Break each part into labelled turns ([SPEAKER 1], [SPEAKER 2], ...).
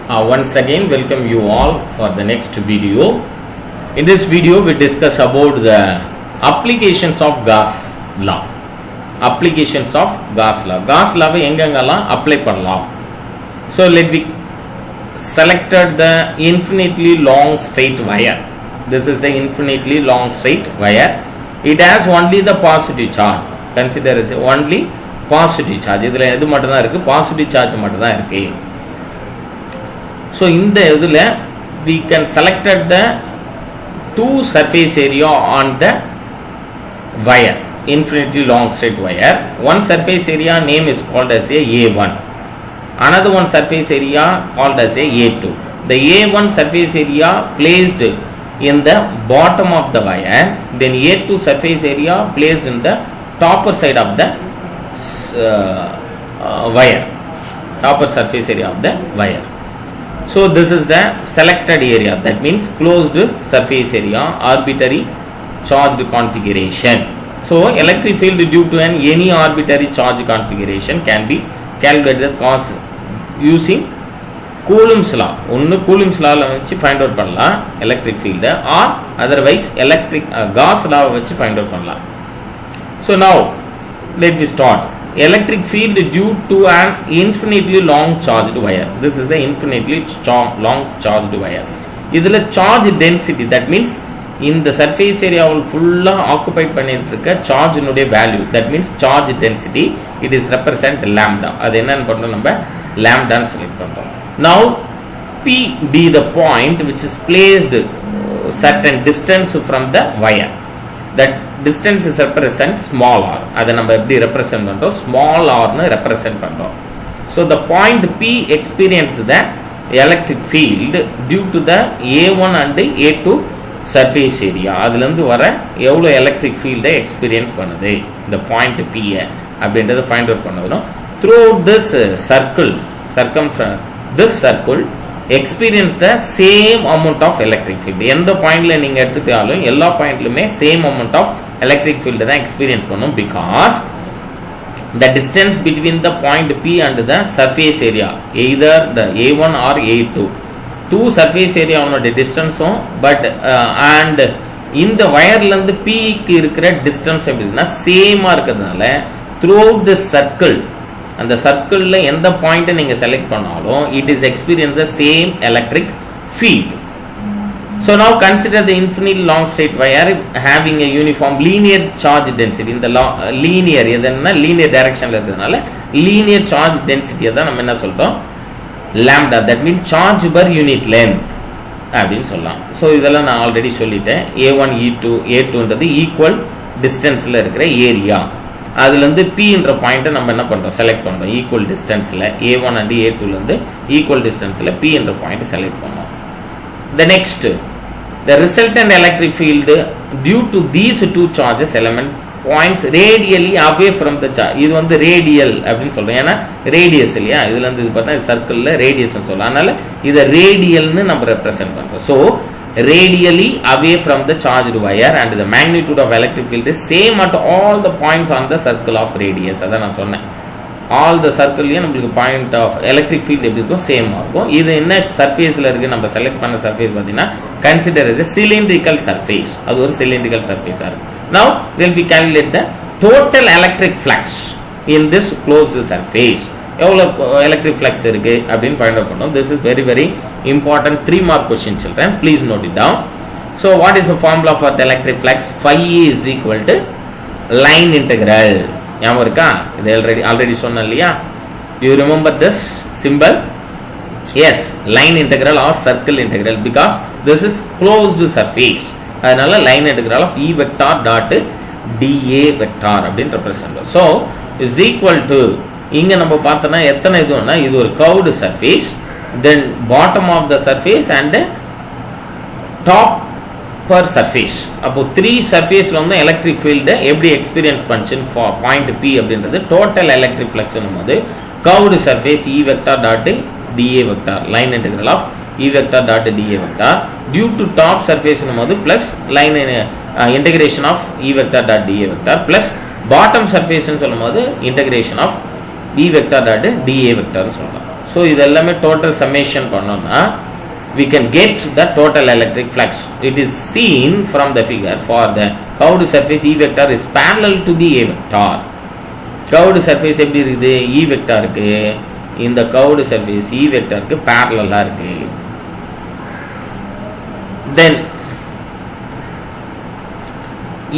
[SPEAKER 1] Once again welcome you all for the next video. In this video we discuss about the applications of Gauss law. Applications of Gauss law. Gauss law எங்கெங்கெல்லாம் apply பண்ணலாம். So let me selected the infinitely long straight wire. This is the infinitely long straight wire. It has only the positive charge. Consider as only positive charge. இதுல எது மட்டும் தான் இருக்கு? Positive charge மட்டும் தான் இருக்கு. So in the we can selected the two surface area on the wire, infinitely long straight wire. One surface area name is called as a A1. Another one surface area called as a A2. The A1 surface area placed in the bottom of the wire, then A2 surface area placed in the topper side of the wire, topper surface area of the wire. So this is the selected area, that means closed surface area, arbitrary charged configuration. So electric field due to any arbitrary charge configuration can be calculated cause using Coulomb's law. ஒன்னு Coulomb's law வச்சு find out பண்ணலாம் electric field, or otherwise electric Gauss law வச்சு find out பண்ணலாம். So now let me start. Electric field due to an infinitely long charged wire. This is the infinitely long charged wire. இதுல charge density, that means இந்த surface area full occupied பண்ணிட்டு இருக்க charge னுடைய value, that means charge density, it is represent lambda. அது என்னன்னு பண்றோம், நம்ம lambda ன்னு select பண்றோம். Now P be the point which is placed certain distance from the wire. That distance is represent small r. அதை நம்ம எப்படி represent பண்றோம், small r னு represent பண்றோம். So the point P experience the electric field due to the A1 and A2 surface area. அதுல இருந்து வர எவ்வளவு electric field experience பண்ணுது இந்த point P அப்படின்றத find out பண்ணணும். Throughout this circle, this circle experience the same amount of electric field. எந்த பாயிண்ட்ல நீங்க எடுத்துட்டாலும் எல்லா பாயிண்ட்லயுமே same amount of electric field தான் experience பண்ணும், because the distance between the point P and the surface area, either the A1 or A2, two surface area உடைய டிஸ்டன்ஸும் but and இந்த வயர்ல இருந்து P க்கு இருக்கிற டிஸ்டன்ஸ் எப்படின்னா சேமா இருக்கிறதுனால throughout the circle, அந்த சர்க்கிள்ல எந்த பாயிண்ட் நீங்க செலக்ட் பண்ணாலும் it is experience the same electric field. So now consider the infinite long straight wire having a uniform linear charge density. இந்த linear எதுன்னா linear directionல இருக்கிறதுனால linear charge density தான் நம்ம என்ன சொல்றோம், lambda, that means charge per unit length அப்படின்னு சொல்லலாம். So இதெல்லாம் நான் ஆல்ரெடி சொல்லிட்டேன். A1 A2ன்றது ஈக்குவல் டிஸ்டன்ஸ்ல இருக்கிற ஏரியா. அதுல இருந்து P என்ற பாயிண்ட நம்ம என்ன பண்றோம், செலக்ட் பண்றோம். ஈக்குவல் டிஸ்டன்ஸ்ல A1 and A2ல இருந்து ஈக்குவல் டிஸ்டன்ஸ்ல P என்ற பாயிண்ட் செலக்ட் பண்ணோம். The next, the resultant electric field due to these two charges element points radially away from the charge. இது வந்து radial அப்படினு சொல்றோம், ஏனா radius இல்லையா, இதுல இருந்து இது பார்த்தா சர்க்கிள்ல radius னு சொல்லலாம். அதனால இத radial னு நம்ம ரெப்ரசன்ட் பண்றோம். So radially away from the charged wire and the magnitude of electric field is same at all the points on the circle of radius. அத நான் சொன்னேன், all the circle-லயே நமக்கு point of electric field எப்படி இருக்கும், same இருக்கும். இது என்ன சர்ஃபேஸ்ல இருக்கு, நம்ம செலக்ட் பண்ண சர்ஃபேஸ் பாத்தீங்கன்னா consider as a cylindrical surface. அது ஒரு cylindrical surface இருக்கு. Now when we calculate the total electric flux in this closed surface, எவ்வளவு electric flux இருக்கு அப்படினு find out பண்ணோம். This is very very important 3 mark question, children, please note it down. So what is the formula for the electric flux? Phi is equal to line integral. ஞாபகம் இருக்கா, இது already சொன்னேன் இல்லையா, you remember this symbol? Yes, line integral or circle integral, because this is closed surface. அதனால line integral of E vector dot dA vector அப்படினு represent பண்ணுவோம். So is equal to, இங்க நம்ம பார்த்தோம்னா எத்தனை இதுன்னா, இது ஒரு curved surface, then bottom of the surface and top per surface. அப்போ 3 surfaceல வந்து electric field எப்படி experience பண்ணுச்சு point P அப்படின்றது total electric flux என்னும்போது curved surface E vector dot dA vector, line integral of E vector dot dA vector due to top surface என்னும்போது plus line integration of E vector dot dA vector plus bottom surface ன்னு சொல்லும்போது integration of E vector dot dA vector சொல்லலாம். So இதெல்லாமே total summation பண்ணோம்னா we can get the total electric flux. It is seen from the figure for the curved surface E vector is parallel to the A vector. Curved surface எப்படி இருக்குது? E vector இருக்கு. இந்த curved surface E vector க்கு parallel இருக்கு. Then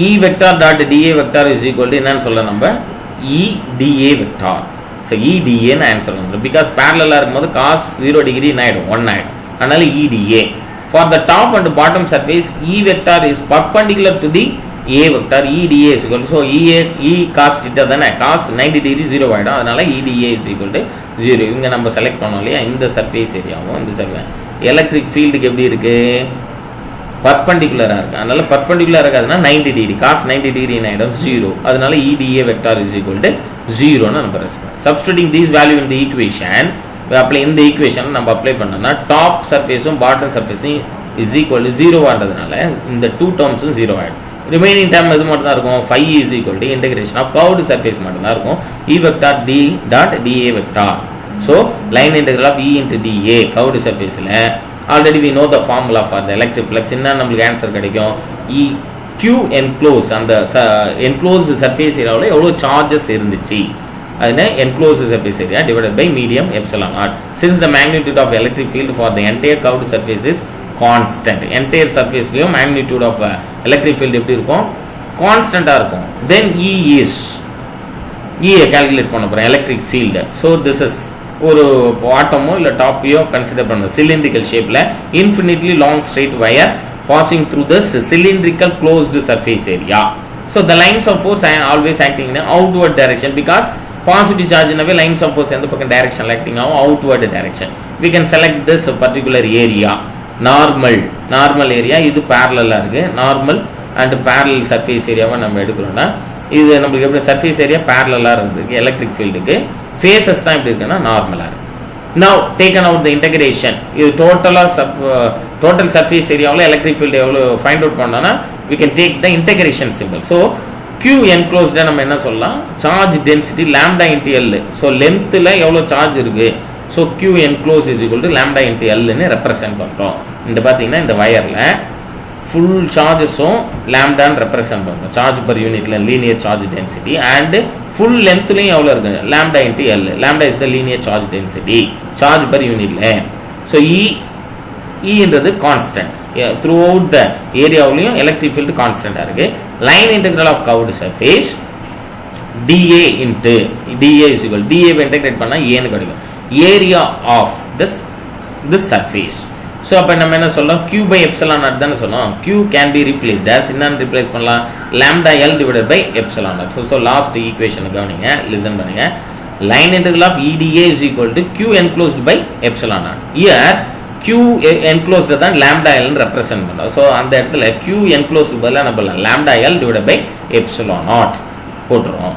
[SPEAKER 1] E vector dot dA vector is equal to என்னன்னு சொல்ல நம்ம E dA vector. So E dA ன்னு ஆன்சர் வந்துரும். Because parallel இருக்கும்போது cos 0 degree ஆயிடும் 1 ஆயிடும். அதனால E dA. For the top and bottom surface E vector is perpendicular to the A vector. E dA is equal to, so E cos theta தானே, cos 90 degree 0 ஆயிடும். அதனால E dA is equal to 0. இங்க நம்ம select பண்ணோம் இல்லையா, இந்த surface ஏரியாவும் இந்த சர்ஃபேஸ் எலக்ட்ரிக் ஃபீல்டுக்கு எப்படி இருக்கு? பர்பெண்டிகுலரா இருக்கு. அதனால பர்பெண்டிகுலரா இருக்காதுன்னா 90 டிகிரி cos 90 டிகிரி ஆயிடும் 0. அதனால E dA vector is equal to 0 ன்னு நம்ம response. Substituting these value in the equation, apply in the equation நம்ம அப்ளை பண்ணோம்னா டாப் சர்ஃபேஸும் பாட்டம் சர்ஃபேஸும் is equal to 0 ஆனதுனால இந்த டூ டேர்ம்ஸும் 0 ஆயிடும். ரிமைனிங் டேர்ம் எது மட்டும் தான் இருக்கும்? phi is equal to integration of curved surface மட்டும் தான் இருக்கும். E vector d dot dA vector. So line integral of E into dA curved surfaceல already we know the formula for the electric flux. என்ன நமக்கு answer கிடைக்கும்? E Q enclosed அந்த enclosed surface ஏரியாவுல எவ்வளவு charges இருந்துச்சு, அதுனா enclosed surface area divided by medium epsilon naught. Since the magnitude of electric field for the entire curved surface is constant, entire surface லயும் magnitude of electric field எப்படி இருக்கும்? கான்ஸ்டன்டா இருக்கும். Then E is E calculate பண்ண போறோம் electric field. So this is ஒரு பாட்டமோ இல்ல டாப்பையோ consider பண்ண cylindrical ஷேப்ல infinitely long straight wire passing through this cylindrical closed surface area. So the lines of force are always acting in an outward direction because positive charge inave lines of force எந்த பக்கம் direction acting ஆகும்? outward direction. We can select this particular area normal area. இது parallel இருக்கு. normal and parallel surface area நம்ம எடுக்கிறோம்னா இது நமக்கு எப்படி surface area parallel இருக்கு electric field க்கு, faces தான் எப்படி இருக்குன்னா நார்மலா இருக்கு. Now taken out the integration, இது total surface ஏரியாவுல electric field எவ்வளவு find out பண்ணோம்னா we can take the integration symbol. So Q enclosed நம்ம என்ன சொல்லலாம்? charge density lambda into L. So lengthல எவ்வளவு சார்ஜ் இருக்கு, so Q enclosed is equal to lambda into L ன்னு represent பண்றோம். இந்த பாத்தீங்கன்னா இந்த வயர்ல full chargesம் lambda ன்னு ரெப்ரசன்ட் பண்றோம். charge per unitல linear charge density and full lengthலயும் எவ்வளவு இருக்கு? lambda into L. lambda is the linear charge density, charge per unitல. so E என்றது constant. throughout the areaவுலயும் electric field constant இருக்கு. line integral of curved surface dA into dA is equal dA integrate பண்ணா A ன்னு கிடைக்கும். area of this surface. so அப்ப நம்ம என்ன சொல்லலாம்? Q by epsilon naught தான சொல்லலாம். Q can be replaced as என்னன்னு replace பண்ணலாம்? lambda L divided by epsilon naught. so last equation கவனிங்க, listen பண்ணுங்க. line integral of EDA is equal to Q enclosed by epsilon naught. here Q enclosed தான் lambda L ன்னு represent பண்றோம். so அந்த இடத்துல Q enclosed பதிலா என்ன பண்ணலாம்? lambda L divided by epsilon naught போட்டுறோம்.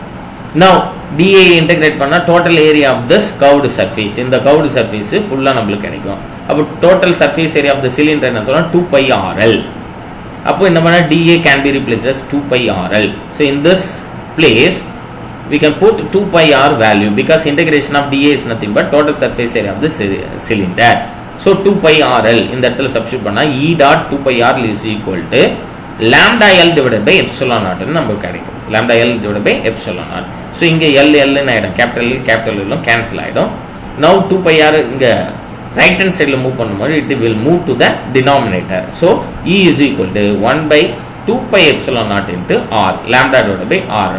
[SPEAKER 1] now dA integrate பண்ணா total area of this curved surface, இந்த curved surface ஃபுல்லா நமக்கு கிடைக்கும். அப்ப total surface area of the cylinder என்ன சொல்லலாம்? 2 pi RL. அப்போ என்ன பண்ணா dA can be replaced as 2 pi RL. so in this place we can put 2 pi R value because integration of dA is nothing but total surface area of the cylinder. so 2 pi RL இந்த இடத்துல substitute பண்ணா E dot 2 pi R is equal to lambda L divided by epsilon naught ன்னு நமக்கு கிடைக்கும். lambda L divided by epsilon naught. so இங்க L ன்னு ஆயிடும், capital L cancel ஆயிடும். now 2 pi R இங்க right hand side move பண்ணும்போது it will move to the denominator. so E is equal to 1 by 2 pi epsilon naught into R, lambda divided by R.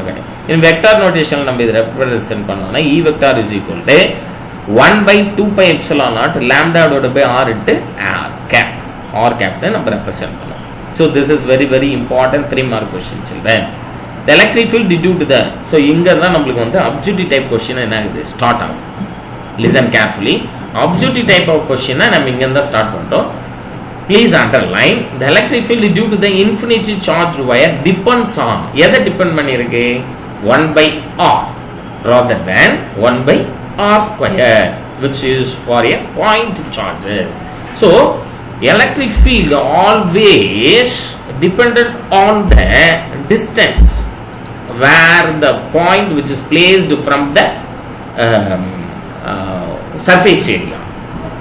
[SPEAKER 1] in vector notation நம்ம இத represent பண்ணோம்னா E vector is equal to 1 by 2 pi epsilon naught lambda divided by R into R cap நம்ம represent பண்ணோம். so this is very very important 3 mark question children. the electric field due to the, so இங்க தான் நமக்கு வந்து objective type question என்ன ஆகுது start ஆகும். listen carefully. objective type of question நம்ம இங்க இருந்து ஸ்டார்ட் பண்றோம். please underline the electric field due to the infinitely charged wire depends on, எதை டிபெண்ட் பண்ணிருக்கு? 1 by R rather than 1 by R square which is for a point charges. so electric field always dependent on the distance where the point which is placed from the surface area.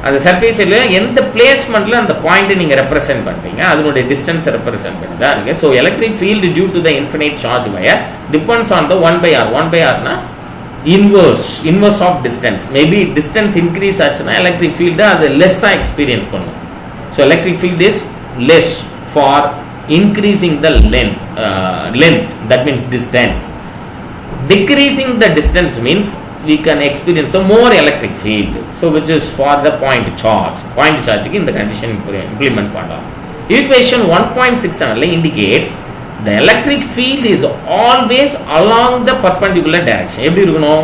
[SPEAKER 1] அந்த surface area எந்த பிளேஸ்மெண்ட்ல அந்த point நீங்க represent பண்றீங்க, அதனுடைய distance represent பண்ணுதா இருக்கு. So electric field due to the infinite charge wire depends on the 1/r. 1/r னா inverse of distance. Maybe distance increase ஆச்சுன்னா எலக்ட்ரிக் ஃபீல்டு அது லெஸ்ஸா எக்ஸ்பீரியன்ஸ் பண்ணும். So electric field is less for increasing the length, that means distance. Decreasing the distance means we can experience a more electric field, so which is for the point charge in the condition implement panna. Equation 1.67 indicates the electric field is always along the perpendicular direction. Eppadi irukano?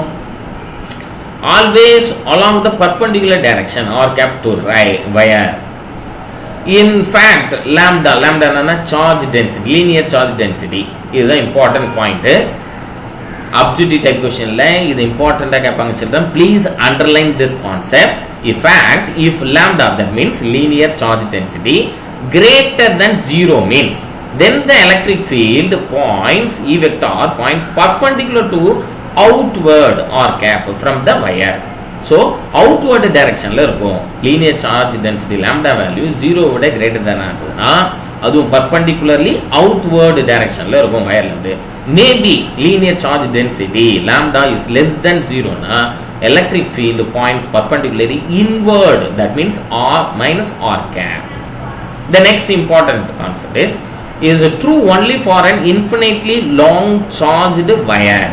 [SPEAKER 1] Always along the perpendicular direction or cap to right wire. In fact, lambda na charge density, linear charge density is the important point. Objective type question la idu important ah kepaanga children, please underline this concept. In fact, if lambda, that means linear charge density, greater than 0 means then the electric field points E vector points perpendicular to outward or cap from the wire. So outward direction la irukum. Linear charge density lambda value 0 விட greater than ஆகுதுனா அதுவும் perpendicularly outward direction la irukum wire la irundhu. Maybe linear charge density lambda is less than 0 na electric field points perpendicularly inward, that means r minus r cap. The next important concept is true only for an infinitely long charged wire.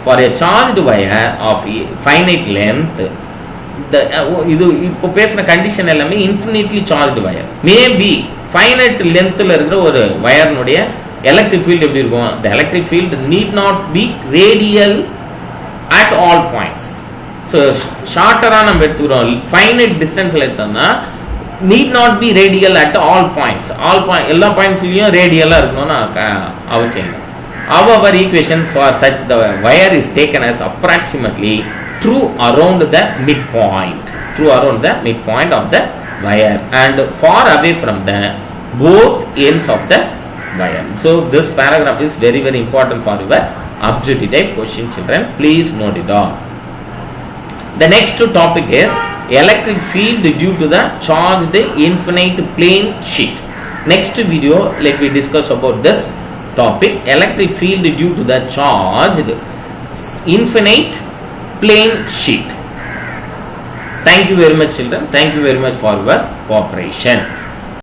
[SPEAKER 1] For a charged wire of finite length, இது இப்போ பேசுற condition எல்லாமே infinitely charged wire. Maybe finite lengthல இருக்கிற ஒரு வயர்னுடைய electric field எப்படி இருக்கும்? The electric field need not be radial at all points. So ஷார்ட்டரா நம்ம எடுத்துக்கிறோம், finite distanceல எடுத்தோம்னா need not be radial at all points. எல்லா பாயிண்ட்ஸ்லயும் ரேடியலா இருக்கணும்னு அவசியம் இல்லை. However, equations for such the wire is taken as approximately true around the midpoint of the wire and far away from the both ends of the wire. So this paragraph is very very important for your objective type question, children. Please note it down. The next topic is electric field due to the charged infinite plane sheet. Next video let me discuss about this topic, electric field due to the charged infinite plane sheet. Thank you very much, children. Thank you very much for your cooperation.